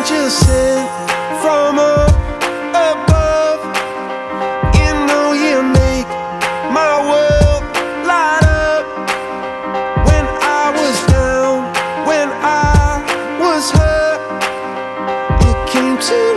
angel sent from up above. You know you make my world light up. When I was down, when I was hurt, you came to